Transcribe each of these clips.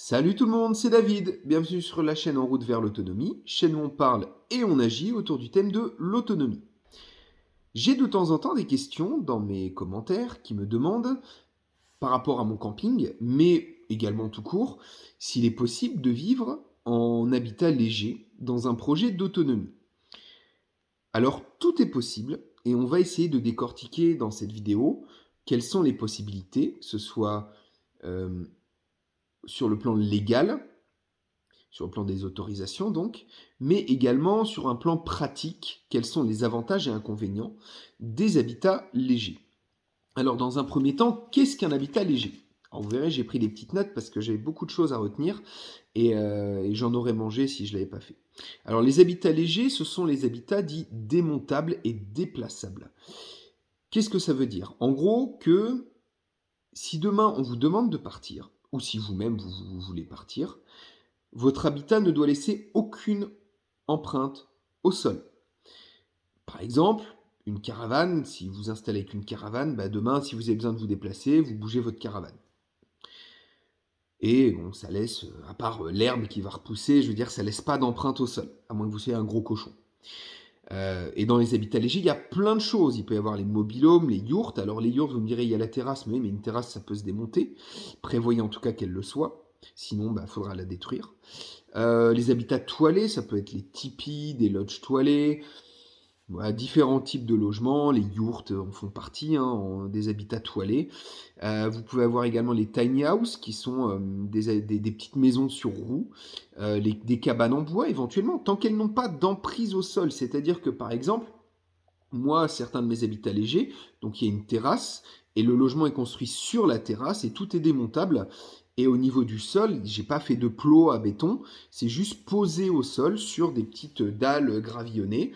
Salut tout le monde, c'est David. Bienvenue sur la chaîne En route vers l'autonomie, chaîne où on parle et on agit autour du thème de l'autonomie. J'ai de temps en temps des questions dans mes commentaires qui me demandent, par rapport à mon camping, mais également tout court, s'il est possible de vivre en habitat léger dans un projet d'autonomie. Alors tout est possible et on va essayer de décortiquer dans cette vidéo quelles sont les possibilités, que ce soit euh, sur le plan légal, sur le plan des autorisations donc, mais également sur un plan pratique, quels sont les avantages et inconvénients des habitats légers. Alors dans un premier temps, qu'est-ce qu'un habitat léger? Alors, vous verrez, j'ai pris des petites notes parce que j'avais beaucoup de choses à retenir et j'en aurais mangé si je ne l'avais pas fait. Alors les habitats légers, ce sont les habitats dits démontables et déplaçables. Qu'est-ce que ça veut dire? En gros que si demain on vous demande de partir, ou si vous-même vous voulez partir, votre habitat ne doit laisser aucune empreinte au sol. Par exemple, une caravane, si vous installez avec une caravane, demain, si vous avez besoin de vous déplacer, vous bougez votre caravane. Et bon, ça laisse, à part l'herbe qui va repousser, je veux dire, ça laisse pas d'empreinte au sol, à moins que vous soyez un gros cochon. Et dans les habitats légers, il y a plein de choses. Il peut y avoir les mobilhomes, les yourtes. Alors les yourtes, vous me direz, il y a la terrasse, mais une terrasse, ça peut se démonter. Prévoyez en tout cas qu'elle le soit. Sinon, il faudra la détruire. Les habitats toilés, ça peut être les tipis, des lodges toilés, voilà, différents types de logements, les yourtes en font partie, hein, des habitats toilés. Vous pouvez avoir également les tiny houses, qui sont des petites maisons sur roues, des cabanes en bois éventuellement, tant qu'elles n'ont pas d'emprise au sol. C'est-à-dire que par exemple, moi, certains de mes habitats légers, donc il y a une terrasse, et le logement est construit sur la terrasse, et tout est démontable. Et au niveau du sol, j'ai pas fait de plot à béton, c'est juste posé au sol sur des petites dalles gravillonnées.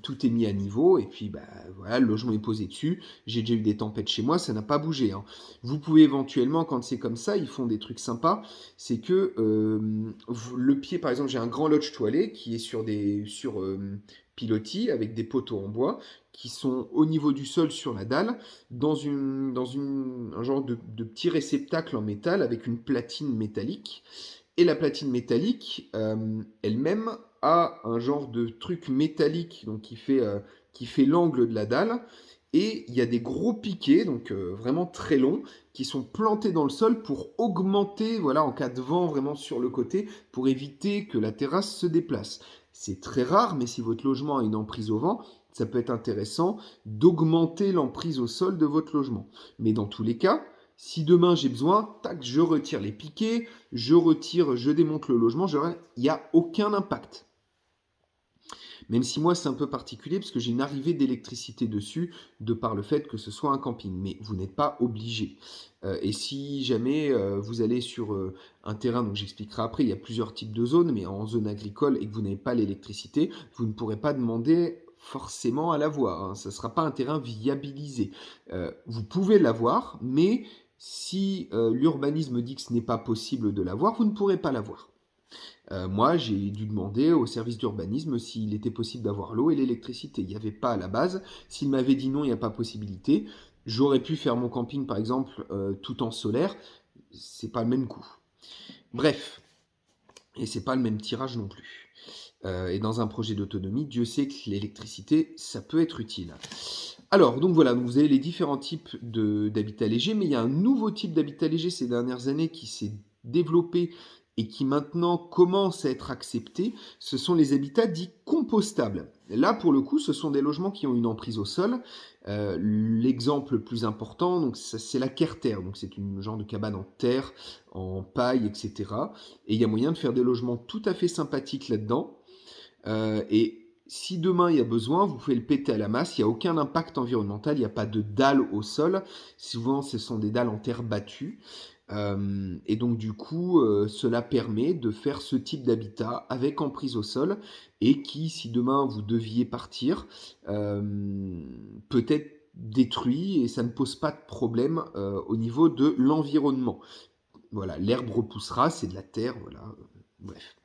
Tout est mis à niveau, et puis voilà, le logement est posé dessus. J'ai déjà eu des tempêtes chez moi, ça n'a pas bougé, hein. Vous pouvez éventuellement, quand c'est comme ça, ils font des trucs sympas. C'est que le pied, par exemple, j'ai un grand lodge toilé qui est sur pilotis avec des poteaux en bois qui sont au niveau du sol sur la dalle, un genre de petit réceptacle en métal avec une platine métallique. Et la platine métallique elle-même a un genre de truc métallique donc qui fait l'angle de la dalle. Et il y a des gros piquets, donc vraiment très longs, qui sont plantés dans le sol pour augmenter, voilà, en cas de vent vraiment sur le côté, pour éviter que la terrasse se déplace. C'est très rare, mais si votre logement a une emprise au vent, ça peut être intéressant d'augmenter l'emprise au sol de votre logement. Mais dans tous les cas, si demain j'ai besoin, tac, je retire les piquets, je démonte le logement, il n'y a aucun impact. Même si moi c'est un peu particulier parce que j'ai une arrivée d'électricité dessus de par le fait que ce soit un camping. Mais vous n'êtes pas obligé. Et si jamais vous allez sur un terrain, donc j'expliquerai après, il y a plusieurs types de zones, mais en zone agricole et que vous n'avez pas l'électricité, vous ne pourrez pas demander forcément à l'avoir, hein. Ça ne sera pas un terrain viabilisé. Vous pouvez l'avoir, mais si l'urbanisme dit que ce n'est pas possible de l'avoir, vous ne pourrez pas l'avoir. Moi, j'ai dû demander au service d'urbanisme s'il était possible d'avoir l'eau et l'électricité. Il n'y avait pas à la base. S'il m'avait dit non, il n'y a pas possibilité, j'aurais pu faire mon camping, par exemple, tout en solaire. C'est pas le même coût. Bref, et c'est pas le même tirage non plus. Et dans un projet d'autonomie, Dieu sait que l'électricité, ça peut être utile. Alors, donc voilà, donc vous avez les différents types d'habitat léger, mais il y a un nouveau type d'habitat léger ces dernières années qui s'est développé et qui maintenant commence à être accepté. Ce sont les habitats dits compostables. Là, pour le coup, ce sont des logements qui ont une emprise au sol. L'exemple le plus important, donc c'est la Kerter. Donc c'est une genre de cabane en terre, en paille, etc. Et il y a moyen de faire des logements tout à fait sympathiques là-dedans. Et si demain il y a besoin, vous pouvez le péter à la masse, il n'y a aucun impact environnemental, il n'y a pas de dalles au sol. Souvent, ce sont des dalles en terre battue. Et donc, du coup, cela permet de faire ce type d'habitat avec emprise au sol et qui, si demain vous deviez partir, peut être détruit et ça ne pose pas de problème au niveau de l'environnement. Voilà, l'herbe repoussera, c'est de la terre, voilà. Bref.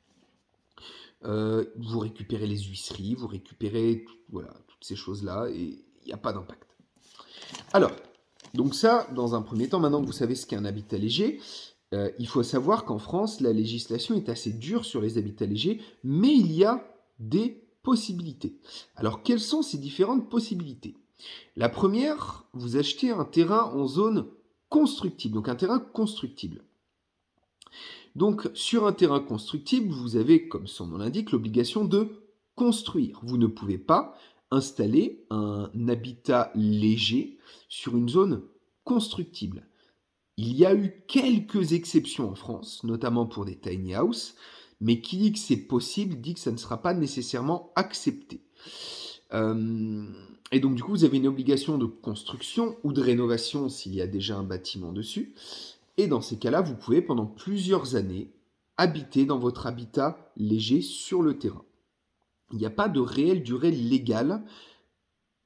Vous récupérez les huisseries, vous récupérez voilà, toutes ces choses-là et il n'y a pas d'impact. Alors, donc ça, dans un premier temps, maintenant que vous savez ce qu'est un habitat léger, Il faut savoir qu'en France, la législation est assez dure sur les habitats légers, mais il y a des possibilités. Alors, quelles sont ces différentes possibilités? La première, vous achetez un terrain en zone constructible, donc un terrain constructible. Donc, sur un terrain constructible, vous avez, comme son nom l'indique, l'obligation de construire. Vous ne pouvez pas installer un habitat léger sur une zone constructible. Il y a eu quelques exceptions en France, notamment pour des tiny houses, mais qui dit que c'est possible dit que ça ne sera pas nécessairement accepté. Euh, et donc du coup, vous avez une obligation de construction ou de rénovation s'il y a déjà un bâtiment dessus. Et dans ces cas-là, vous pouvez pendant plusieurs années habiter dans votre habitat léger sur le terrain. Il n'y a pas de réelle durée légale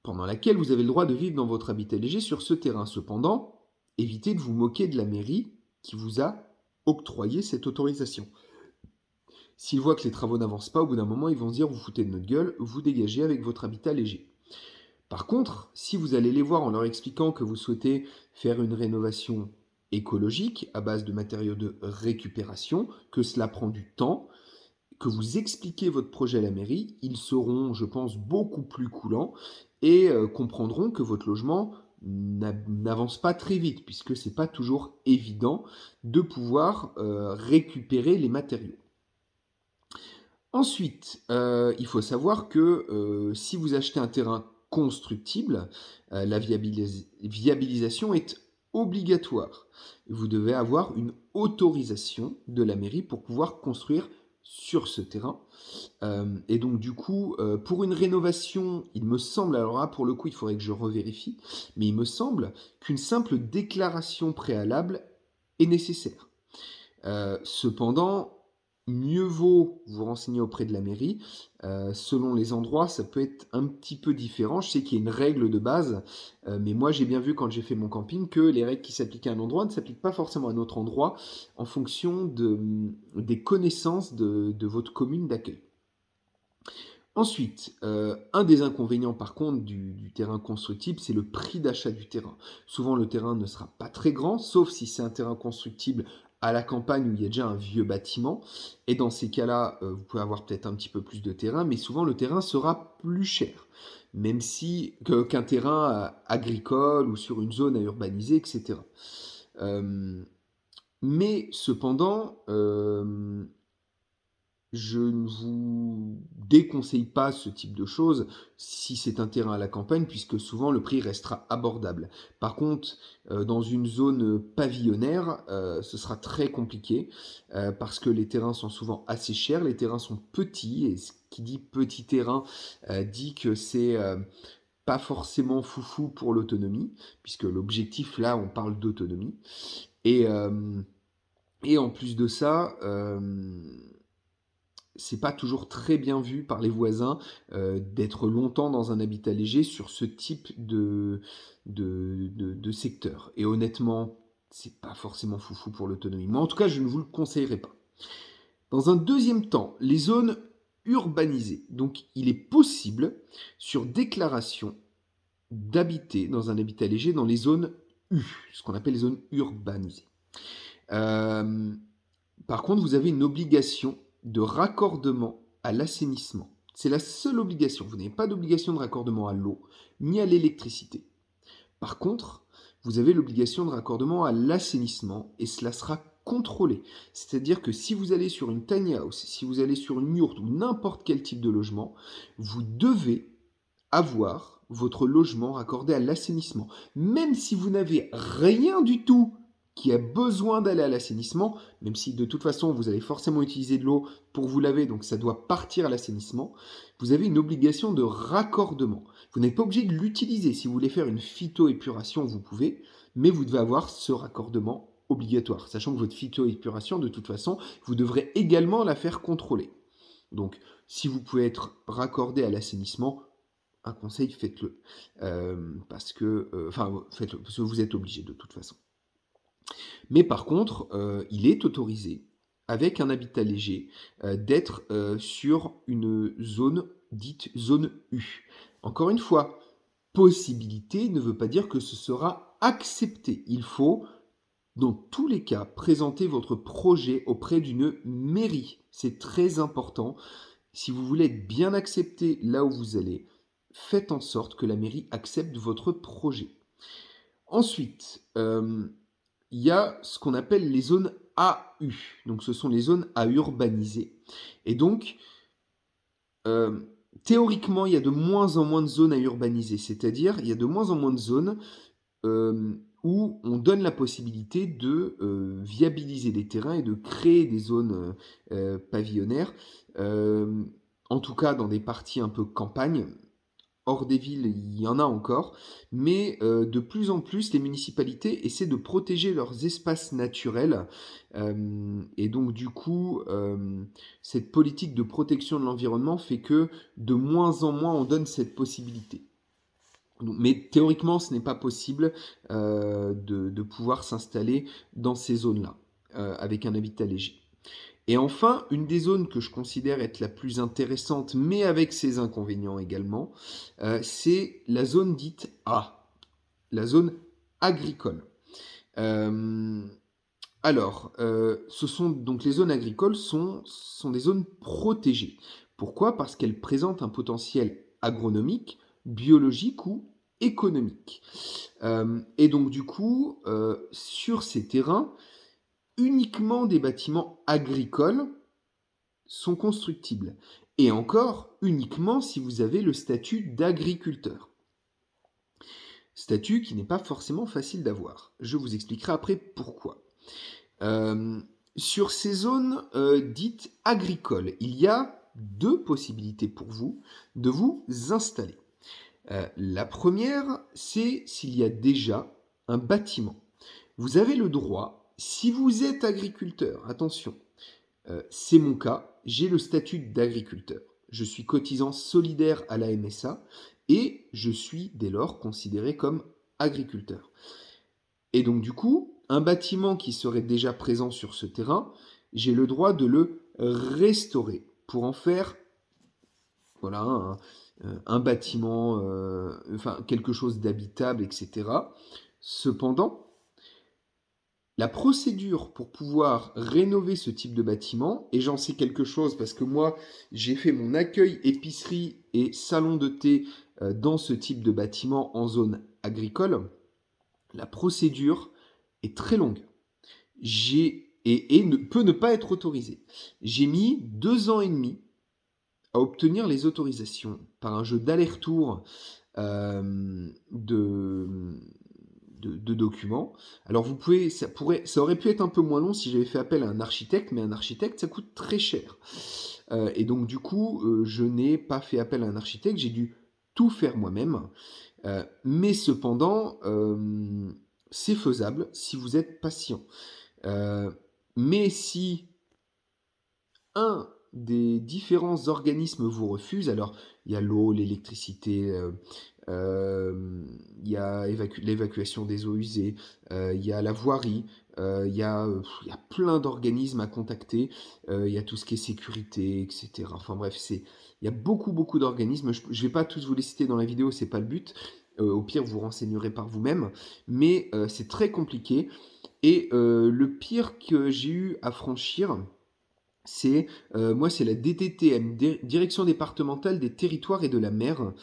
pendant laquelle vous avez le droit de vivre dans votre habitat léger sur ce terrain. Cependant, évitez de vous moquer de la mairie qui vous a octroyé cette autorisation. S'ils voient que les travaux n'avancent pas, au bout d'un moment, ils vont se dire vous foutez de notre gueule, vous dégagez avec votre habitat léger. Par contre, si vous allez les voir en leur expliquant que vous souhaitez faire une rénovation écologique à base de matériaux de récupération, que cela prend du temps, que vous expliquez votre projet à la mairie, ils seront, je pense, beaucoup plus coulants et comprendront que votre logement n'avance pas très vite, puisque c'est pas toujours évident de pouvoir récupérer les matériaux. Ensuite, il faut savoir que si vous achetez un terrain constructible, la viabilisation est obligatoire. Vous devez avoir une autorisation de la mairie pour pouvoir construire sur ce terrain. Et donc du coup, pour une rénovation, il me semble, alors là pour le coup il faudrait que je revérifie, mais il me semble qu'une simple déclaration préalable est nécessaire. Cependant, mieux vaut vous renseigner auprès de la mairie. Selon les endroits, ça peut être un petit peu différent. Je sais qu'il y a une règle de base, mais moi j'ai bien vu quand j'ai fait mon camping que les règles qui s'appliquent à un endroit ne s'appliquent pas forcément à un autre endroit en fonction des connaissances de votre commune d'accueil. Ensuite, un des inconvénients par contre du terrain constructible, c'est le prix d'achat du terrain. Souvent le terrain ne sera pas très grand, sauf si c'est un terrain constructible à la campagne où il y a déjà un vieux bâtiment. Et dans ces cas-là, vous pouvez avoir peut-être un petit peu plus de terrain, mais souvent le terrain sera plus cher. Même si qu'un terrain agricole ou sur une zone à urbaniser, etc. Mais cependant, je ne vous déconseille pas ce type de choses si c'est un terrain à la campagne, puisque souvent le prix restera abordable. Par contre, dans une zone pavillonnaire, ce sera très compliqué, parce que les terrains sont souvent assez chers, les terrains sont petits, et ce qui dit petit terrain dit que c'est pas forcément foufou pour l'autonomie, puisque l'objectif là, on parle d'autonomie. Et, euh, et en plus de ça, c'est pas toujours très bien vu par les voisins d'être longtemps dans un habitat léger sur ce type de secteur. Et honnêtement, c'est pas forcément foufou pour l'autonomie. Moi, en tout cas, je ne vous le conseillerais pas. Dans un deuxième temps, les zones urbanisées. Donc, il est possible, sur déclaration, d'habiter dans un habitat léger dans les zones U, ce qu'on appelle les zones urbanisées. Euh, Par contre, vous avez une obligation de raccordement à l'assainissement. C'est la seule obligation. Vous n'avez pas d'obligation de raccordement à l'eau ni à l'électricité. Par contre, vous avez l'obligation de raccordement à l'assainissement et cela sera contrôlé. C'est-à-dire que si vous allez sur une tiny house, si vous allez sur une yourte ou n'importe quel type de logement, vous devez avoir votre logement raccordé à l'assainissement. Même si vous n'avez rien du tout qui a besoin d'aller à l'assainissement, même si de toute façon vous allez forcément utiliser de l'eau pour vous laver, donc ça doit partir à l'assainissement, vous avez une obligation de raccordement. Vous n'êtes pas obligé de l'utiliser. Si vous voulez faire une phytoépuration, vous pouvez, mais vous devez avoir ce raccordement obligatoire, sachant que votre phytoépuration, de toute façon, vous devrez également la faire contrôler. Donc, si vous pouvez être raccordé à l'assainissement, un conseil, faites-le. Faites-le, parce que vous êtes obligé de toute façon. Mais par contre, il est autorisé, avec un habitat léger, d'être sur une zone dite zone U. Encore une fois, possibilité ne veut pas dire que ce sera accepté. Il faut Dans tous les cas, présentez votre projet auprès d'une mairie. C'est très important. Si vous voulez être bien accepté là où vous allez, faites en sorte que la mairie accepte votre projet. Ensuite, il y a ce qu'on appelle les zones AU. Donc ce sont les zones à urbaniser. Et donc, euh, théoriquement, il y a de moins en moins de zones à urbaniser. C'est-à-dire, il y a de moins en moins de zones où on donne la possibilité de viabiliser des terrains et de créer des zones pavillonnaires, euh, en tout cas dans des parties un peu campagne. Hors des villes, il y en a encore, mais de plus en plus, les municipalités essaient de protéger leurs espaces naturels. Et donc, du coup, cette politique de protection de l'environnement fait que de moins en moins, on donne cette possibilité. Mais théoriquement, ce n'est pas possible de pouvoir s'installer dans ces zones-là, avec un habitat léger. Et enfin, une des zones que je considère être la plus intéressante, mais avec ses inconvénients également, c'est la zone dite A, la zone agricole. Euh, ce sont donc les zones agricoles sont des zones protégées. Pourquoi? Parce qu'elles présentent un potentiel agronomique, biologique ou économique. Et donc du coup, sur ces terrains, uniquement des bâtiments agricoles sont constructibles. Et encore, uniquement si vous avez le statut d'agriculteur. Statut qui n'est pas forcément facile d'avoir. Je vous expliquerai après pourquoi. Euh, sur ces zones dites agricoles, il y a deux possibilités pour vous de vous installer. La première, c'est s'il y a déjà un bâtiment. Vous avez le droit, si vous êtes agriculteur, attention, c'est mon cas, j'ai le statut d'agriculteur. Je suis cotisant solidaire à la MSA et je suis dès lors considéré comme agriculteur. Et donc du coup, un bâtiment qui serait déjà présent sur ce terrain, j'ai le droit de le restaurer pour en faire voilà, un bâtiment, enfin quelque chose d'habitable, etc. Cependant, la procédure pour pouvoir rénover ce type de bâtiment, et j'en sais quelque chose parce que moi, j'ai fait mon accueil épicerie et salon de thé dans ce type de bâtiment en zone agricole, la procédure est très longue. Peut ne pas être autorisée. J'ai mis 2 ans et demi à obtenir les autorisations par un jeu d'aller-retour de documents. Alors vous pouvez, ça aurait pu être un peu moins long si j'avais fait appel à un architecte, mais un architecte ça coûte très cher. Et donc du coup, je n'ai pas fait appel à un architecte, j'ai dû tout faire moi-même. Mais cependant, c'est faisable si vous êtes patient. Mais si un des différents organismes vous refuse, alors il y a l'eau, l'électricité, il y a l'évacuation des eaux usées, il y a la voirie, il y a plein d'organismes à contacter, il y a tout ce qui est sécurité, etc. Enfin bref, il y a beaucoup, beaucoup d'organismes. Je ne vais pas tous vous les citer dans la vidéo, c'est pas le but. Au pire, vous renseignerez par vous-même. Mais c'est très compliqué. Et le pire que j'ai eu à franchir, c'est la DTTM, Direction départementale des territoires et de la mer,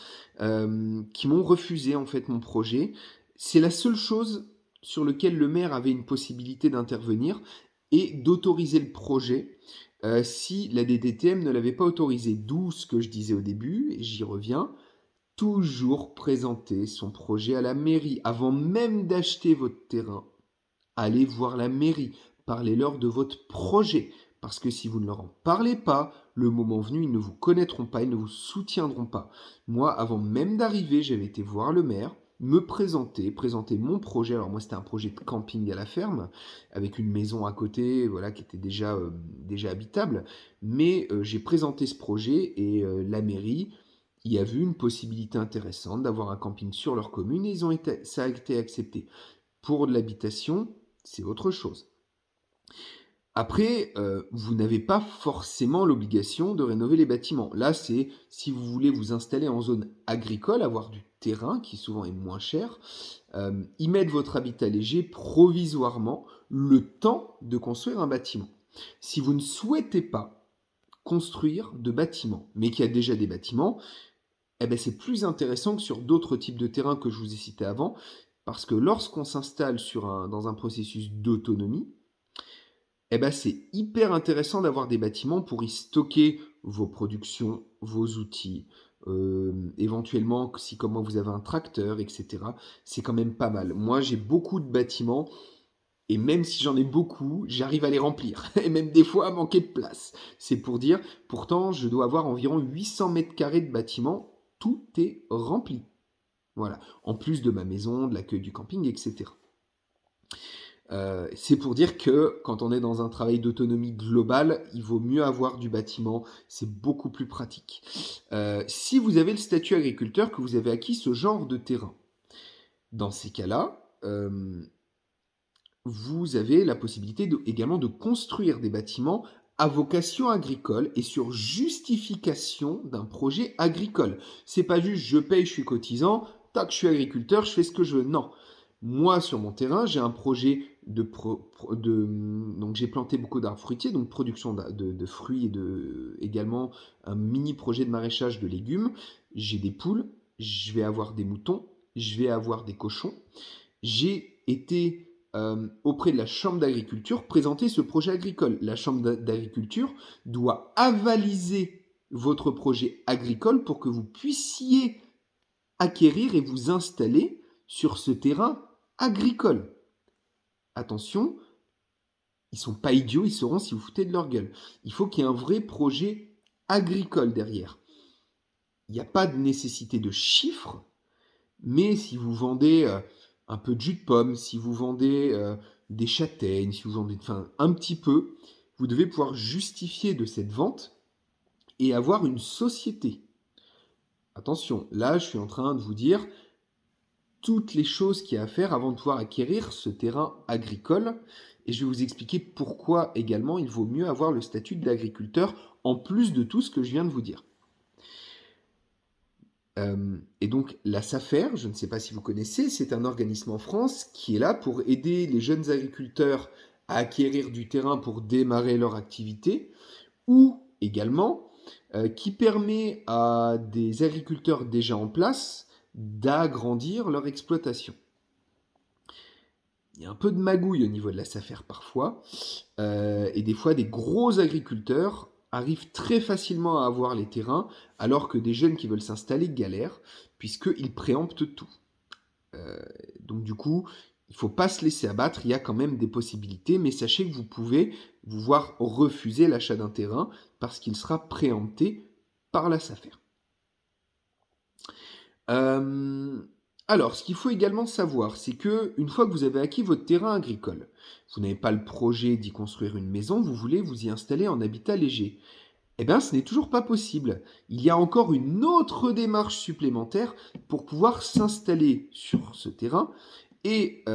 qui m'ont refusé en fait mon projet. C'est la seule chose sur laquelle le maire avait une possibilité d'intervenir et d'autoriser le projet si la DTTM ne l'avait pas autorisé. D'où ce que je disais au début, et j'y reviens, toujours présenter son projet à la mairie avant même d'acheter votre terrain. Allez voir la mairie, parlez-leur de votre projet, parce que si vous ne leur en parlez pas, le moment venu, ils ne vous connaîtront pas, ils ne vous soutiendront pas. Moi, avant même d'arriver, j'avais été voir le maire, me présenter mon projet. Alors moi, c'était un projet de camping à la ferme, avec une maison à côté, voilà, qui était déjà habitable. Mais j'ai présenté ce projet et la mairie y a vu une possibilité intéressante d'avoir un camping sur leur commune et ça a été accepté. Pour de l'habitation, c'est autre chose. Après, vous n'avez pas forcément l'obligation de rénover les bâtiments. Là, c'est si vous voulez vous installer en zone agricole, avoir du terrain, qui souvent est moins cher, y mettre votre habitat léger provisoirement le temps de construire un bâtiment. Si vous ne souhaitez pas construire de bâtiment, mais qu'il y a déjà des bâtiments, eh ben, c'est plus intéressant que sur d'autres types de terrains que je vous ai cités avant, parce que lorsqu'on s'installe dans un processus d'autonomie, eh ben, c'est hyper intéressant d'avoir des bâtiments pour y stocker vos productions, vos outils, éventuellement, si comme moi vous avez un tracteur, etc. C'est quand même pas mal. Moi, j'ai beaucoup de bâtiments et même si j'en ai beaucoup, j'arrive à les remplir et même des fois à manquer de place. C'est pour dire, pourtant, je dois avoir environ 800 mètres carrés de bâtiments, tout est rempli. Voilà, en plus de ma maison, de l'accueil du camping, etc. C'est pour dire que quand on est dans un travail d'autonomie globale, il vaut mieux avoir du bâtiment, c'est beaucoup plus pratique. Si vous avez le statut agriculteur, que vous avez acquis ce genre de terrain, dans ces cas-là, vous avez la possibilité également de construire des bâtiments à vocation agricole et sur justification d'un projet agricole. C'est pas juste je paye, je suis cotisant, tac, je suis agriculteur, je fais ce que je veux. Non. Moi, sur mon terrain, j'ai un projet donc j'ai planté beaucoup d'arbres fruitiers, donc production de fruits et également un mini projet de maraîchage de légumes. J'ai des poules, je vais avoir des moutons, je vais avoir des cochons. J'ai été auprès de la Chambre d'agriculture présenter ce projet agricole. La Chambre d'agriculture doit avaliser votre projet agricole pour que vous puissiez acquérir et vous installer sur ce terrain agricole. Attention, ils sont pas idiots, ils sauront si vous foutez de leur gueule. Il faut qu'il y ait un vrai projet agricole derrière. Il n'y a pas de nécessité de chiffres, mais si vous vendez un peu de jus de pomme, si vous vendez des châtaignes, si vous vendez enfin, un petit peu, vous devez pouvoir justifier de cette vente et avoir une société. Attention, là je suis en train de vous dire toutes les choses qu'il y a à faire avant de pouvoir acquérir ce terrain agricole. Et je vais vous expliquer pourquoi également il vaut mieux avoir le statut d'agriculteur en plus de tout ce que je viens de vous dire. Et donc la SAFER, je ne sais pas si vous connaissez, c'est un organisme en France qui est là pour aider les jeunes agriculteurs à acquérir du terrain pour démarrer leur activité, ou également qui permet à des agriculteurs déjà en place d'agrandir leur exploitation. Il y a un peu de magouille au niveau de la SAFER parfois, et des fois des gros agriculteurs arrivent très facilement à avoir les terrains, alors que des jeunes qui veulent s'installer galèrent, puisqu'ils préemptent tout. Donc du coup, il ne faut pas se laisser abattre, il y a quand même des possibilités, mais sachez que vous pouvez vous voir refuser l'achat d'un terrain parce qu'il sera préempté par la SAFER. Alors, ce qu'il faut également savoir, c'est que une fois que vous avez acquis votre terrain agricole, vous n'avez pas le projet d'y construire une maison, vous voulez vous y installer en habitat léger. Eh bien, ce n'est toujours pas possible. Il y a encore une autre démarche supplémentaire pour pouvoir s'installer sur ce terrain et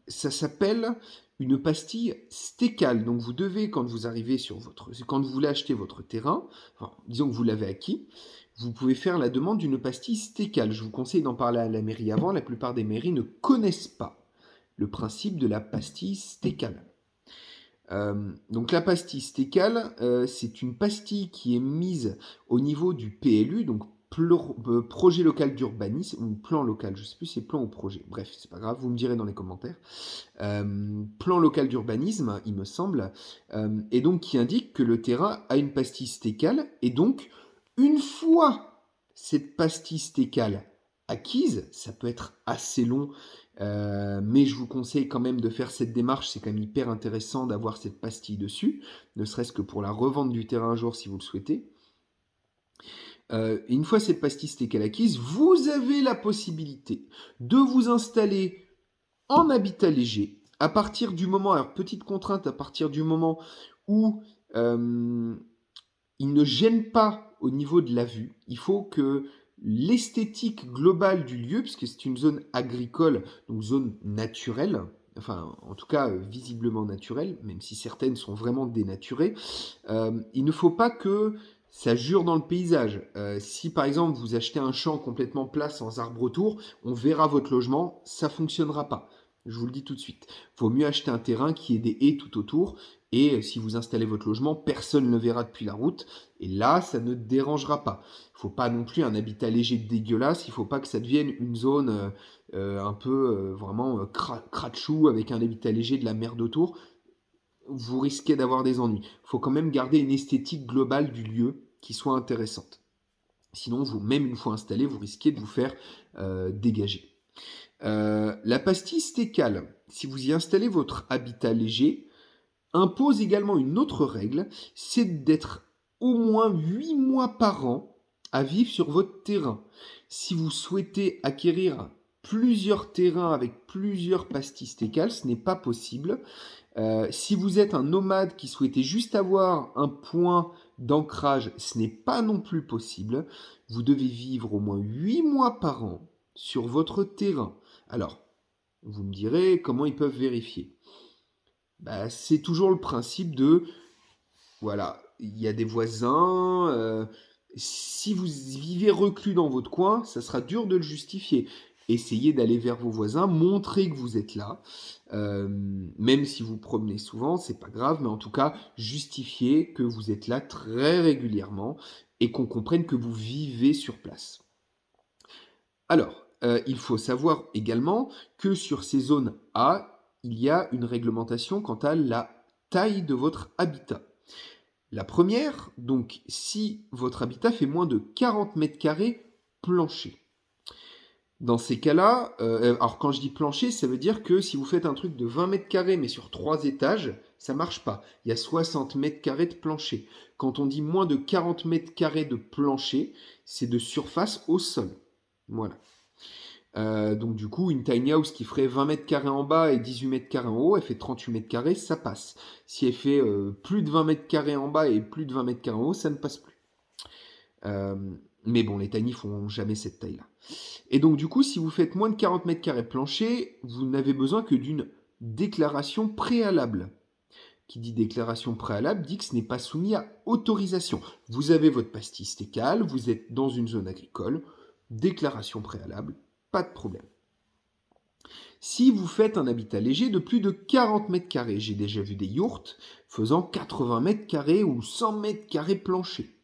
ça s'appelle une pastille stécale. Donc vous devez, quand vous voulez acheter votre terrain, enfin, disons que vous l'avez acquis, vous pouvez faire la demande d'une pastille stécale. Je vous conseille d'en parler à la mairie avant. La plupart des mairies ne connaissent pas le principe de la pastille stécale. Donc la pastille stécale, c'est une pastille qui est mise au niveau du PLU, donc projet local d'urbanisme, ou plan local, je ne sais plus si c'est plan ou projet, bref, c'est pas grave, vous me direz dans les commentaires. Plan local d'urbanisme, il me semble, et donc qui indique que le terrain a une pastille stécale, et donc une fois cette pastille stécale acquise, ça peut être assez long, mais je vous conseille quand même de faire cette démarche, c'est quand même hyper intéressant d'avoir cette pastille dessus, ne serait-ce que pour la revente du terrain un jour si vous le souhaitez. Une fois cette pastille stécale acquise, vous avez la possibilité de vous installer en habitat léger à partir du moment, alors petite contrainte, à partir du moment où il ne gêne pas au niveau de la vue. Il faut que l'esthétique globale du lieu, puisque c'est une zone agricole, donc zone naturelle, enfin en tout cas visiblement naturelle, même si certaines sont vraiment dénaturées, il ne faut pas que ça jure dans le paysage. Si par exemple vous achetez un champ complètement plat sans arbre autour, on verra votre logement, ça fonctionnera pas. Je vous le dis tout de suite. Vaut mieux acheter un terrain qui ait des haies tout autour et si vous installez votre logement, personne ne le verra depuis la route et là, ça ne dérangera pas. Il faut pas non plus un habitat léger dégueulasse, il faut pas que ça devienne une zone un peu vraiment crachou avec un habitat léger de la merde autour. Vous risquez d'avoir des ennuis. Il faut quand même garder une esthétique globale du lieu qui soit intéressante. Sinon, vous, même une fois installé, vous risquez de vous faire dégager. La pastille stécale, si vous y installez votre habitat léger, impose également une autre règle, c'est d'être au moins 8 mois par an à vivre sur votre terrain. Si vous souhaitez acquérir plusieurs terrains avec plusieurs pastilles stécales, ce n'est pas possible. Si vous êtes un nomade qui souhaitait juste avoir un point d'ancrage, ce n'est pas non plus possible. Vous devez vivre au moins 8 mois par an sur votre terrain. Alors, vous me direz comment ils peuvent vérifier. Bah, c'est toujours le principe de, voilà, il y a des voisins. Si vous vivez reclus dans votre coin, ça sera dur de le justifier. Essayez d'aller vers vos voisins, montrez que vous êtes là. Même si vous promenez souvent, c'est pas grave, mais en tout cas, justifiez que vous êtes là très régulièrement et qu'on comprenne que vous vivez sur place. Alors, il faut savoir également que sur ces zones A, il y a une réglementation quant à la taille de votre habitat. La première, donc, si votre habitat fait moins de 40 mètres carrés plancher. Dans ces cas-là, alors quand je dis plancher, ça veut dire que si vous faites un truc de 20 mètres carrés mais sur 3 étages, ça marche pas. Il y a 60 mètres carrés de plancher. Quand on dit moins de 40 mètres carrés de plancher, c'est de surface au sol. Voilà. Donc du coup, une tiny house qui ferait 20 mètres carrés en bas et 18 mètres carrés en haut, elle fait 38 mètres carrés, ça passe. Si elle fait plus de 20 mètres carrés en bas et plus de 20 mètres carrés en haut, ça ne passe plus. Mais bon, les tiny font jamais cette taille-là. Et donc du coup, si vous faites moins de 40 mètres carrés plancher, vous n'avez besoin que d'une déclaration préalable. Qui dit déclaration préalable dit que ce n'est pas soumis à autorisation. Vous avez votre pastille stécale, vous êtes dans une zone agricole, déclaration préalable, pas de problème. Si vous faites un habitat léger de plus de 40 mètres carrés, j'ai déjà vu des yourtes faisant 80 mètres carrés ou 100 mètres carrés plancher.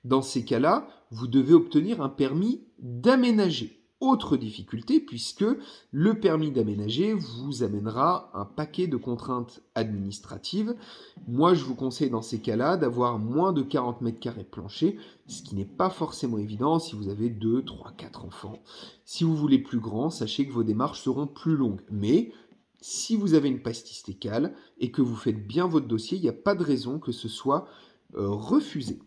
Dans ces cas-là, vous devez obtenir un permis d'aménager. Autre difficulté, puisque le permis d'aménager vous amènera un paquet de contraintes administratives. Moi, je vous conseille dans ces cas-là d'avoir moins de 40 mètres carrés plancher, ce qui n'est pas forcément évident si vous avez 2, 3, 4 enfants. Si vous voulez plus grand, sachez que vos démarches seront plus longues. Mais si vous avez une pastille stécale et que vous faites bien votre dossier, il n'y a pas de raison que ce soit refusé.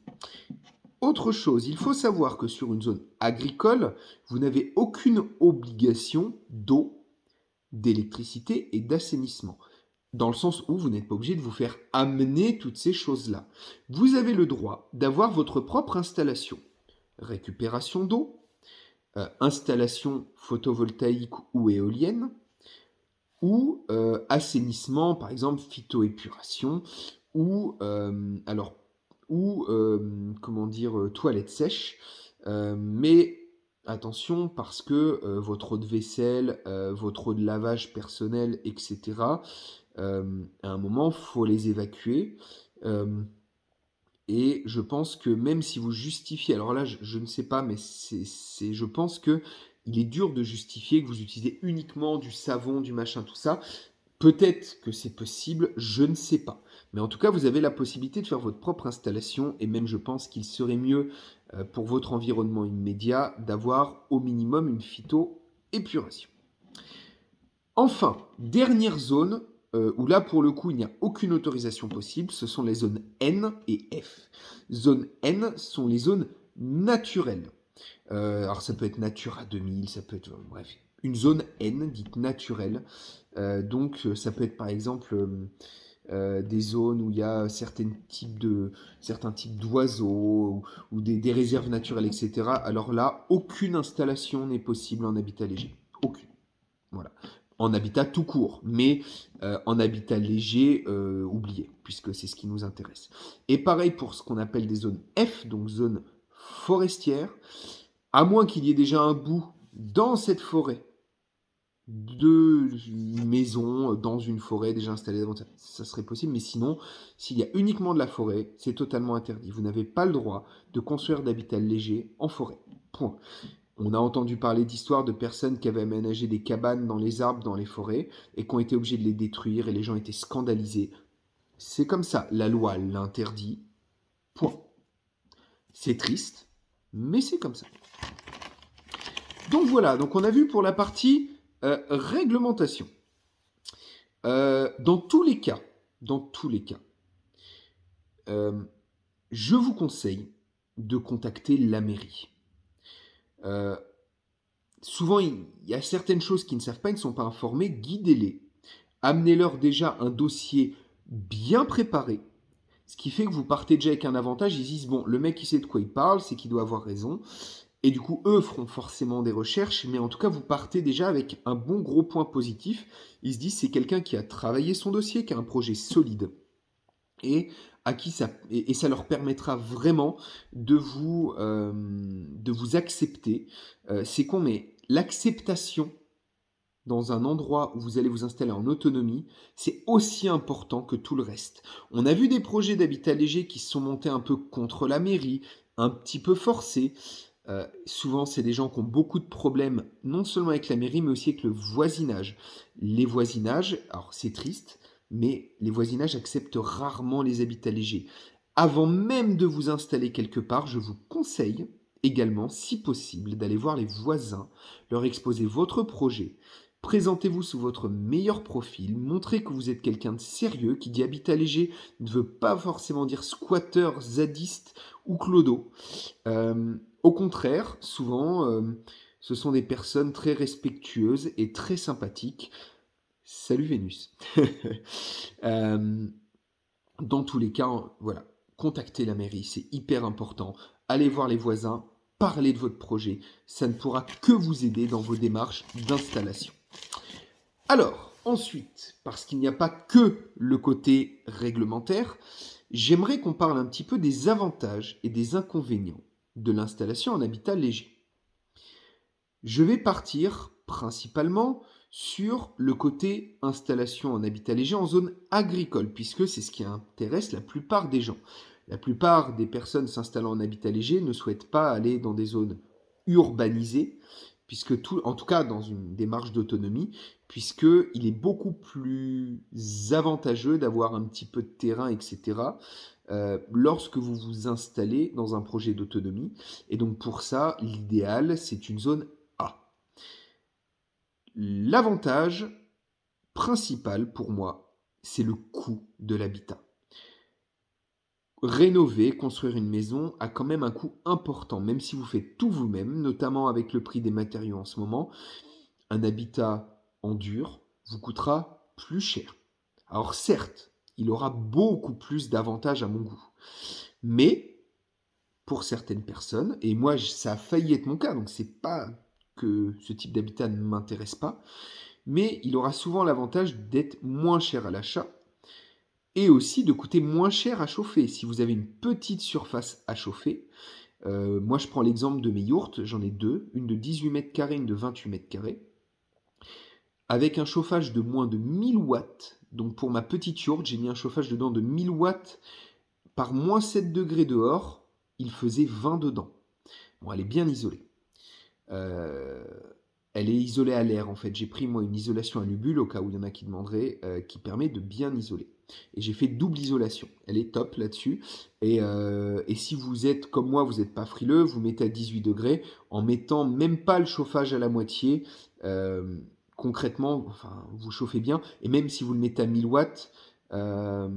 Autre chose, il faut savoir que sur une zone agricole, vous n'avez aucune obligation d'eau, d'électricité et d'assainissement. Dans le sens où vous n'êtes pas obligé de vous faire amener toutes ces choses-là. Vous avez le droit d'avoir votre propre installation. Récupération d'eau, installation photovoltaïque ou éolienne, ou assainissement, par exemple phytoépuration, ou alors comment dire, toilettes sèches. Mais attention parce que votre eau de vaisselle, votre eau de lavage personnel, etc., à un moment, faut les évacuer. Et je pense que même si vous justifiez, alors là, je ne sais pas, mais je pense que il est dur de justifier que vous utilisez uniquement du savon, du machin, tout ça. Peut-être que c'est possible, je ne sais pas. Mais en tout cas, vous avez la possibilité de faire votre propre installation et même je pense qu'il serait mieux pour votre environnement immédiat d'avoir au minimum une phytoépuration. Enfin, dernière zone où là pour le coup il n'y a aucune autorisation possible, ce sont les zones N et F. Zone N sont les zones naturelles. Alors ça peut être Natura 2000, ça peut être bref, une zone N dite naturelle. Donc ça peut être par exemple des zones où il y a certains types d'oiseaux ou des réserves naturelles, etc. Alors là, aucune installation n'est possible en habitat léger. Aucune. Voilà. en habitat tout court, mais en habitat léger, oublié, puisque c'est ce qui nous intéresse. Et pareil pour ce qu'on appelle des zones F, donc zones forestières, à moins qu'il y ait déjà un bout dans cette forêt de maisons dans une forêt déjà installée, ça serait possible, mais sinon, s'il y a uniquement de la forêt, c'est totalement interdit. Vous n'avez pas le droit de construire d'habitat léger en forêt. Point. On a entendu parler d'histoires de personnes qui avaient aménagé des cabanes dans les arbres, dans les forêts, et qui ont été obligées de les détruire, et les gens étaient scandalisés. C'est comme ça, la loi l'interdit. Point. C'est triste, mais c'est comme ça. Donc voilà, donc on a vu pour la partie réglementation. Dans tous les cas, je vous conseille de contacter la mairie. Souvent, il y a certaines choses qu'ils ne savent pas, ils ne sont pas informés, guidez-les. Amenez-leur déjà un dossier bien préparé, ce qui fait que vous partez déjà avec un avantage. Ils disent, bon, le mec, il sait de quoi il parle, c'est qu'il doit avoir raison. Et du coup, eux feront forcément des recherches, mais en tout cas, vous partez déjà avec un bon gros point positif. Ils se disent, c'est quelqu'un qui a travaillé son dossier, qui a un projet solide, et à qui ça, et ça leur permettra vraiment de vous accepter. C'est con, mais l'acceptation dans un endroit où vous allez vous installer en autonomie, c'est aussi important que tout le reste. On a vu des projets d'habitat léger qui se sont montés un peu contre la mairie, un petit peu forcés. Souvent, c'est des gens qui ont beaucoup de problèmes, non seulement avec la mairie, mais aussi avec le voisinage. Les voisinages, alors c'est triste, mais les voisinages acceptent rarement les habitats légers. Avant même de vous installer quelque part, je vous conseille également, si possible, d'aller voir les voisins, leur exposer votre projet. Présentez-vous sous votre meilleur profil, montrez que vous êtes quelqu'un de sérieux, qui dit habitat léger ne veut pas forcément dire squatter, zadiste ou clodo. Au contraire, souvent, ce sont des personnes très respectueuses et très sympathiques. Salut Vénus. Euh, dans tous les cas, voilà, contactez la mairie, c'est hyper important. Allez voir les voisins, parlez de votre projet. Ça ne pourra que vous aider dans vos démarches d'installation. Alors, ensuite, parce qu'il n'y a pas que le côté réglementaire, j'aimerais qu'on parle un petit peu des avantages et des inconvénients de l'installation en habitat léger. Je vais partir principalement sur le côté installation en habitat léger en zone agricole, puisque c'est ce qui intéresse la plupart des gens. La plupart des personnes s'installant en habitat léger ne souhaitent pas aller dans des zones urbanisées, puisque tout, en tout cas dans une démarche d'autonomie, puisqu'il est beaucoup plus avantageux d'avoir un petit peu de terrain, etc., lorsque vous vous installez dans un projet d'autonomie. Et donc pour ça, l'idéal, c'est une zone A. L'avantage principal pour moi, c'est le coût de l'habitat. Rénover, construire une maison a quand même un coût important, même si vous faites tout vous-même, notamment avec le prix des matériaux en ce moment. Un habitat en dur vous coûtera plus cher. Alors certes, il aura beaucoup plus d'avantages à mon goût. Mais pour certaines personnes, et moi ça a failli être mon cas, donc c'est pas que ce type d'habitat ne m'intéresse pas, mais il aura souvent l'avantage d'être moins cher à l'achat et aussi de coûter moins cher à chauffer. Si vous avez une petite surface à chauffer, moi je prends l'exemple de mes yourtes, j'en ai deux, une de 18 mètres carrés, une de 28 mètres carrés, avec un chauffage de moins de 1000 watts. Donc pour ma petite yourte, j'ai mis un chauffage dedans de 1000 watts par moins 7 degrés dehors, il faisait 20 dedans. Bon, elle est bien isolée. Euh, Elle est isolée à l'air en fait. J'ai pris moi une isolation à nubule au cas où il y en a qui demanderaient, qui permet de bien isoler. Et j'ai fait double isolation. Elle est top là-dessus. Et si vous êtes comme moi, vous n'êtes pas frileux, vous mettez à 18 degrés en mettant même pas le chauffage à la moitié. euh, Concrètement, enfin, vous chauffez bien. Et même si vous le mettez à 1000 watts, euh,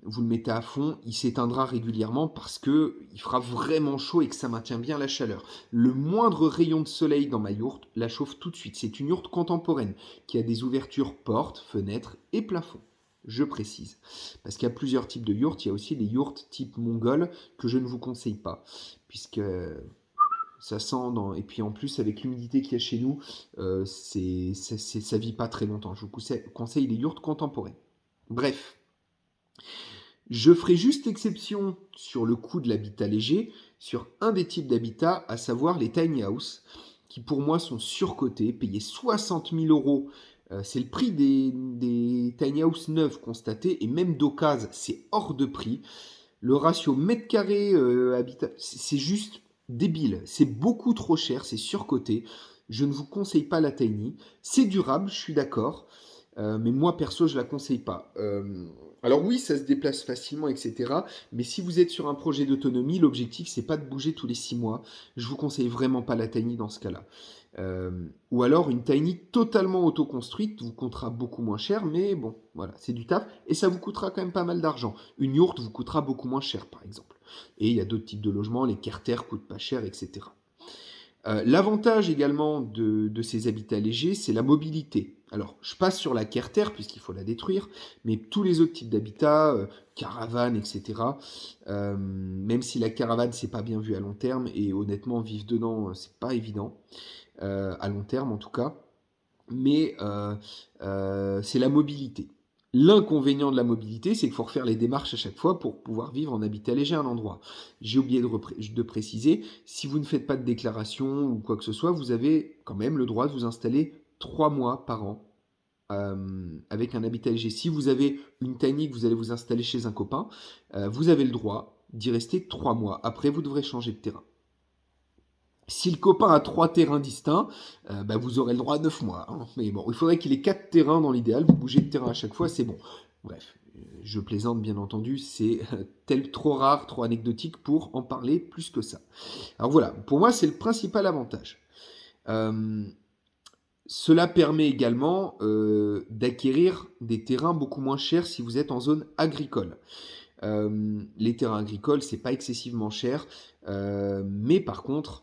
vous le mettez à fond, il s'éteindra régulièrement parce que il fera vraiment chaud et que ça maintient bien la chaleur. Le moindre rayon de soleil dans ma yourte la chauffe tout de suite. C'est une yourte contemporaine qui a des ouvertures portes, fenêtres et plafonds. Je précise. Parce qu'il y a plusieurs types de yourtes. Il y a aussi les yourtes type mongole que je ne vous conseille pas. Puisque Ça sent et puis en plus, avec l'humidité qu'il y a chez nous, ça vit pas très longtemps. Je vous conseille les yurts contemporaines. Bref, je ferai juste exception sur le coût de l'habitat léger, sur un des types d'habitat, à savoir les tiny house, qui pour moi sont surcotés, payés 60 000 euros. C'est le prix des tiny house neuves constatés, et même d'occasion, c'est hors de prix. Le ratio mètre carré habitat, c'est juste débile. C'est beaucoup trop cher, c'est surcoté. Je ne vous conseille pas la tiny. C'est durable, je suis d'accord. Mais moi, perso, je la conseille pas. Alors oui, ça se déplace facilement, etc. Mais si vous êtes sur un projet d'autonomie, l'objectif, c'est pas de bouger tous les 6 mois. Je vous conseille vraiment pas la tiny dans ce cas-là. Ou alors une tiny totalement auto-construite vous coûtera beaucoup moins cher, mais bon, voilà, c'est du taf. Et ça vous coûtera quand même pas mal d'argent. Une yourte vous coûtera beaucoup moins cher, par exemple. Et il y a d'autres types de logements, les carter coûtent pas cher, etc. L'avantage également de ces habitats légers, c'est la mobilité. Alors, je passe sur la carter puisqu'il faut la détruire, mais tous les autres types d'habitats, caravanes, etc., même si la caravane, c'est pas bien vu à long terme, et honnêtement, vivre dedans, c'est pas évident, à long terme en tout cas, mais c'est la mobilité. L'inconvénient de la mobilité, c'est qu'il faut refaire les démarches à chaque fois pour pouvoir vivre en habitat léger à un endroit. J'ai oublié de préciser, si vous ne faites pas de déclaration ou quoi que ce soit, vous avez quand même le droit de vous installer 3 mois par an avec un habitat léger. Si vous avez une tiny que vous allez vous installer chez un copain, vous avez le droit d'y rester 3 mois. Après, vous devrez changer de terrain. Si le copain a 3 terrains distincts, bah, vous aurez le droit à 9 mois. Hein. Mais bon, il faudrait qu'il ait 4 terrains dans l'idéal. Vous bougez de terrain à chaque fois, c'est bon. Bref, je plaisante bien entendu. C'est trop rare, trop anecdotique pour en parler plus que ça. Alors voilà, pour moi, c'est le principal avantage. Cela permet également d'acquérir des terrains beaucoup moins chers si vous êtes en zone agricole. Les terrains agricoles, c'est pas excessivement cher, mais par contre,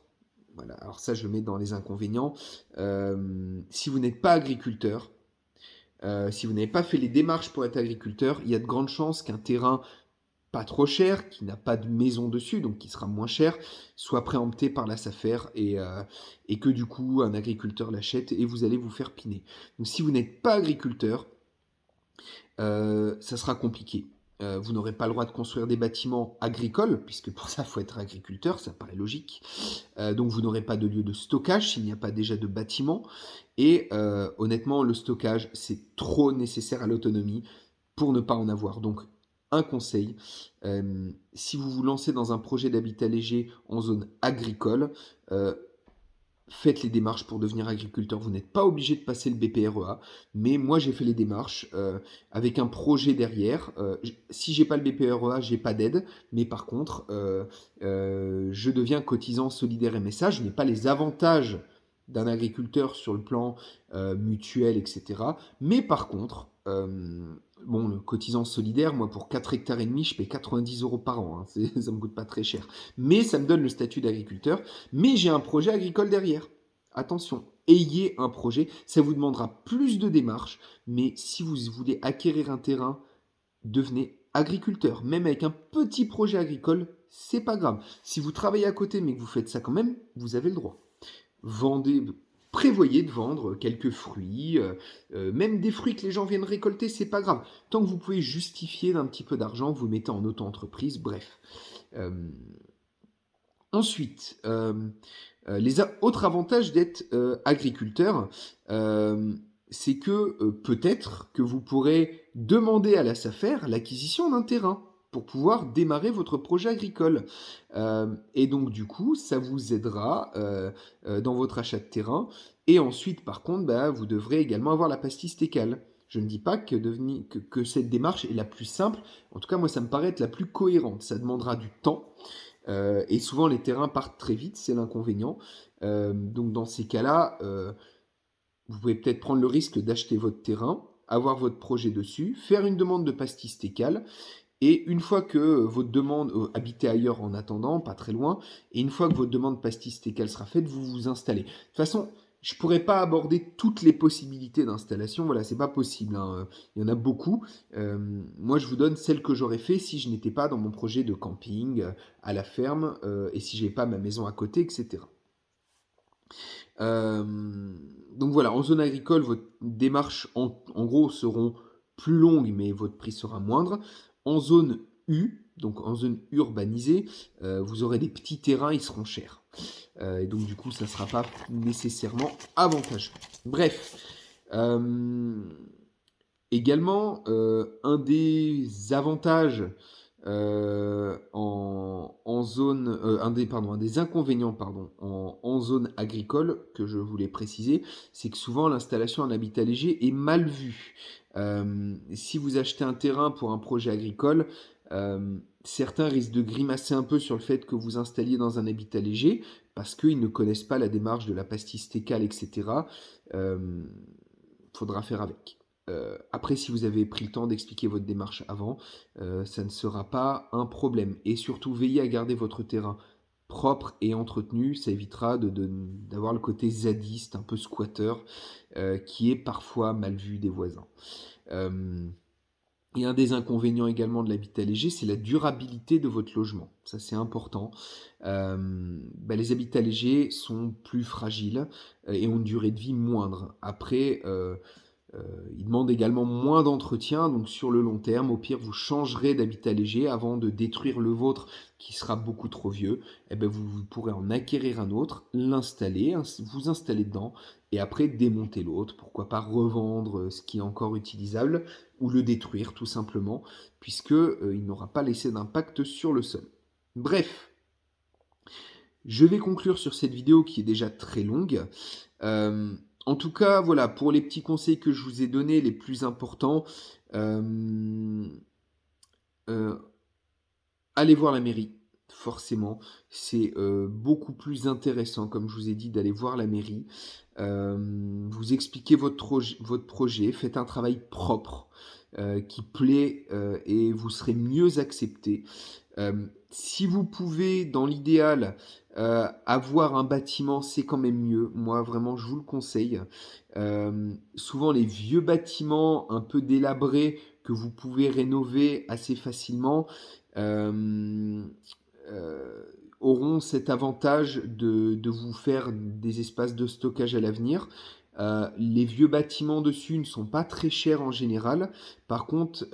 voilà, alors ça je le mets dans les inconvénients. Si vous n'êtes pas agriculteur, si vous n'avez pas fait les démarches pour être agriculteur, il y a de grandes chances qu'un terrain pas trop cher, qui n'a pas de maison dessus, donc qui sera moins cher, soit préempté par la SAFER et que du coup un agriculteur l'achète et vous allez vous faire piner. Donc si vous n'êtes pas agriculteur, ça sera compliqué. Vous n'aurez pas le droit de construire des bâtiments agricoles, puisque pour ça, il faut être agriculteur, ça paraît logique. Donc vous n'aurez pas de lieu de stockage s'il n'y a pas déjà de bâtiment. Et honnêtement, le stockage, c'est trop nécessaire à l'autonomie pour ne pas en avoir. Donc un conseil, si vous vous lancez dans un projet d'habitat léger en zone agricole, faites les démarches pour devenir agriculteur. Vous n'êtes pas obligé de passer le BPREA, mais moi j'ai fait les démarches avec un projet derrière. Si j'ai pas le BPREA, j'ai pas d'aide, mais par contre, je deviens cotisant solidaire MSA. Je n'ai pas les avantages d'un agriculteur sur le plan mutuel, etc. Mais par contre, bon, le cotisant solidaire, moi pour 4 hectares et demi, je paie 90 euros par an. Hein, ça me coûte pas très cher. Mais ça me donne le statut d'agriculteur. Mais j'ai un projet agricole derrière. Attention, ayez un projet. Ça vous demandera plus de démarches. Mais si vous voulez acquérir un terrain, devenez agriculteur. Même avec un petit projet agricole, c'est pas grave. Si vous travaillez à côté mais que vous faites ça quand même, vous avez le droit. Vendez, prévoyez de vendre quelques fruits, même des fruits que les gens viennent récolter, c'est pas grave. Tant que vous pouvez justifier d'un petit peu d'argent, vous mettez en auto-entreprise, bref. Euh, Ensuite, les autres avantages d'être agriculteur, c'est que peut-être que vous pourrez demander à la SAFER l'acquisition d'un terrain pour pouvoir démarrer votre projet agricole. Et donc du coup, ça vous aidera dans votre achat de terrain. Et ensuite, par contre, bah, vous devrez également avoir la pastille stécale. Je ne dis pas que cette démarche est la plus simple. En tout cas, moi, ça me paraît être la plus cohérente. Ça demandera du temps. Et souvent, les terrains partent très vite, c'est l'inconvénient. Donc, dans ces cas-là, vous pouvez peut-être prendre le risque d'acheter votre terrain, avoir votre projet dessus, faire une demande de pastille stécale, et une fois que votre demande, habitez ailleurs en attendant, pas très loin, et une fois que votre demande pastille stécale sera faite, vous vous installez. De toute façon, je ne pourrais pas aborder toutes les possibilités d'installation, voilà, c'est pas possible. Hein. Il y en a beaucoup. Moi, je vous donne celles que j'aurais fait si je n'étais pas dans mon projet de camping, à la ferme, et si j'ai pas ma maison à côté, etc. Donc voilà, en zone agricole, votre démarche en gros seront plus longues, mais votre prix sera moindre. En zone U, donc en zone urbanisée, vous aurez des petits terrains, ils seront chers. Et donc du coup, ça ne sera pas nécessairement avantageux. Bref, également, un des avantages en zone, un des inconvénients pardon, en zone agricole que je voulais préciser, c'est que souvent l'installation en habitat léger est mal vue. Si vous achetez un terrain pour un projet agricole, certains risquent de grimacer un peu sur le fait que vous installiez dans un habitat léger parce qu'ils ne connaissent pas la démarche de la pastille stécale, etc. Faudra faire avec. Après, si vous avez pris le temps d'expliquer votre démarche avant, ça ne sera pas un problème. Et surtout, veillez à garder votre terrain propre et entretenu. Ça évitera d'avoir le côté zadiste, un peu squatter, qui est parfois mal vu des voisins. Et un des inconvénients également de l'habitat léger, c'est la durabilité de votre logement. Ça, c'est important. Les habitats légers sont plus fragiles et ont une durée de vie moindre. Après, il demande également moins d'entretien, donc sur le long terme, au pire, vous changerez d'habitat léger avant de détruire le vôtre qui sera beaucoup trop vieux. Eh ben, vous pourrez en acquérir un autre, l'installer, vous installer dedans, et après démonter l'autre. Pourquoi pas revendre ce qui est encore utilisable ou le détruire tout simplement, puisque il n'aura pas laissé d'impact sur le sol. Bref, je vais conclure sur cette vidéo qui est déjà très longue. En tout cas, voilà, pour les petits conseils que je vous ai donnés, les plus importants, euh, euh, allez voir la mairie, forcément. C'est beaucoup plus intéressant, comme je vous ai dit, d'aller voir la mairie. Vous expliquez votre projet, faites un travail propre qui plaît et vous serez mieux accepté. Si vous pouvez, dans l'idéal, avoir un bâtiment, c'est quand même mieux. Moi, vraiment, je vous le conseille. Souvent, les vieux bâtiments un peu délabrés que vous pouvez rénover assez facilement euh, euh, auront cet avantage de vous faire des espaces de stockage à l'avenir. Les vieux bâtiments dessus ne sont pas très chers en général. Par contre,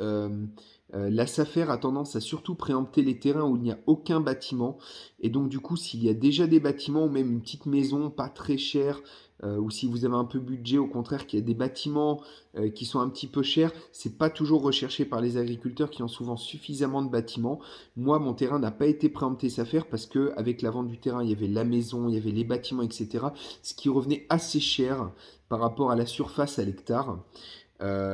la SAFER a tendance à surtout préempter les terrains où il n'y a aucun bâtiment. Et donc, du coup, s'il y a déjà des bâtiments ou même une petite maison pas très chère, ou si vous avez un peu budget, au contraire, qu'il y a des bâtiments qui sont un petit peu chers, c'est pas toujours recherché par les agriculteurs qui ont souvent suffisamment de bâtiments. Moi, mon terrain n'a pas été préempté SAFER parce que avec la vente du terrain, il y avait la maison, il y avait les bâtiments, etc. Ce qui revenait assez cher par rapport à la surface à l'hectare.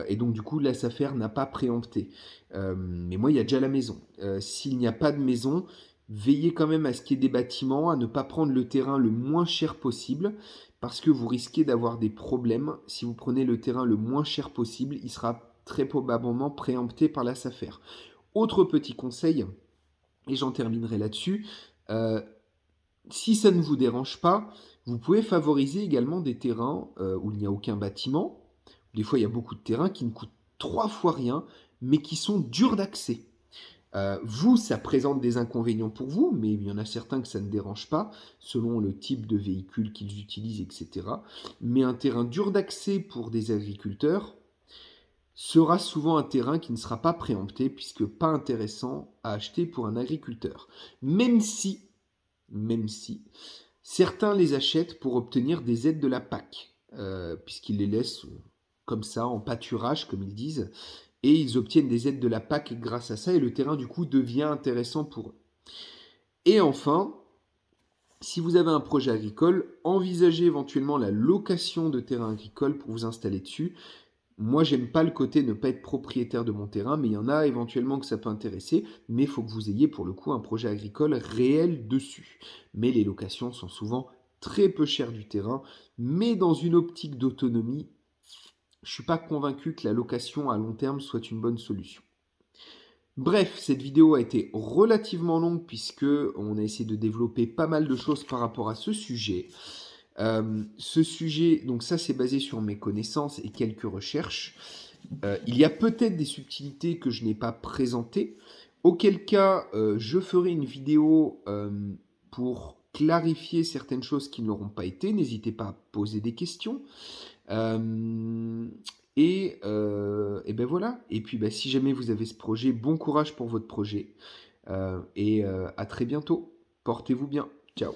Et donc, du coup, la SAFER n'a pas préempté. Mais moi, il y a déjà la maison. S'il n'y a pas de maison, veillez quand même à ce qu'il y ait des bâtiments, à ne pas prendre le terrain le moins cher possible, parce que vous risquez d'avoir des problèmes. Si vous prenez le terrain le moins cher possible, il sera très probablement préempté par la SAFER. Autre petit conseil, et j'en terminerai là-dessus, euh, si ça ne vous dérange pas, vous pouvez favoriser également des terrains où il n'y a aucun bâtiment. Des fois, il y a beaucoup de terrains qui ne coûtent 3 fois rien, mais qui sont durs d'accès. Vous, ça présente des inconvénients pour vous, mais il y en a certains que ça ne dérange pas, selon le type de véhicule qu'ils utilisent, etc. Mais un terrain dur d'accès pour des agriculteurs sera souvent un terrain qui ne sera pas préempté, puisque pas intéressant à acheter pour un agriculteur. Même si certains les achètent pour obtenir des aides de la PAC, puisqu'ils les laissent comme ça, en pâturage, comme ils disent, et ils obtiennent des aides de la PAC grâce à ça, et le terrain, du coup, devient intéressant pour eux. Et enfin, si vous avez un projet agricole, envisagez éventuellement la location de terrain agricole pour vous installer dessus. Moi, j'aime pas le côté ne pas être propriétaire de mon terrain, mais il y en a éventuellement que ça peut intéresser, mais il faut que vous ayez pour le coup un projet agricole réel dessus. Mais les locations sont souvent très peu chères du terrain, mais dans une optique d'autonomie, je ne suis pas convaincu que la location à long terme soit une bonne solution. Bref, cette vidéo a été relativement longue puisque on a essayé de développer pas mal de choses par rapport à ce sujet. Ce sujet, donc ça c'est basé sur mes connaissances et quelques recherches. Il y a peut-être des subtilités que je n'ai pas présentées, auquel cas je ferai une vidéo pour clarifier certaines choses qui ne l'auront pas été. N'hésitez pas à poser des questions. Hem et ben voilà. Et puis, bah, si jamais vous avez ce projet, bon courage pour votre projet, à très bientôt. Portez-vous bien. Ciao.